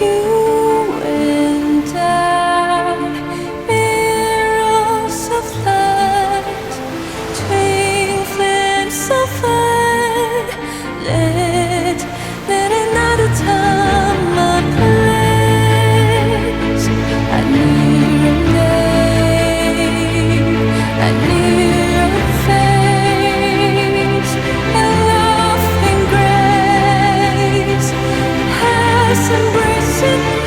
You and I, mirrors of light, twin flames of fire. Let another time or place. I knew your name, I knew your face, and loving grace has embraced it.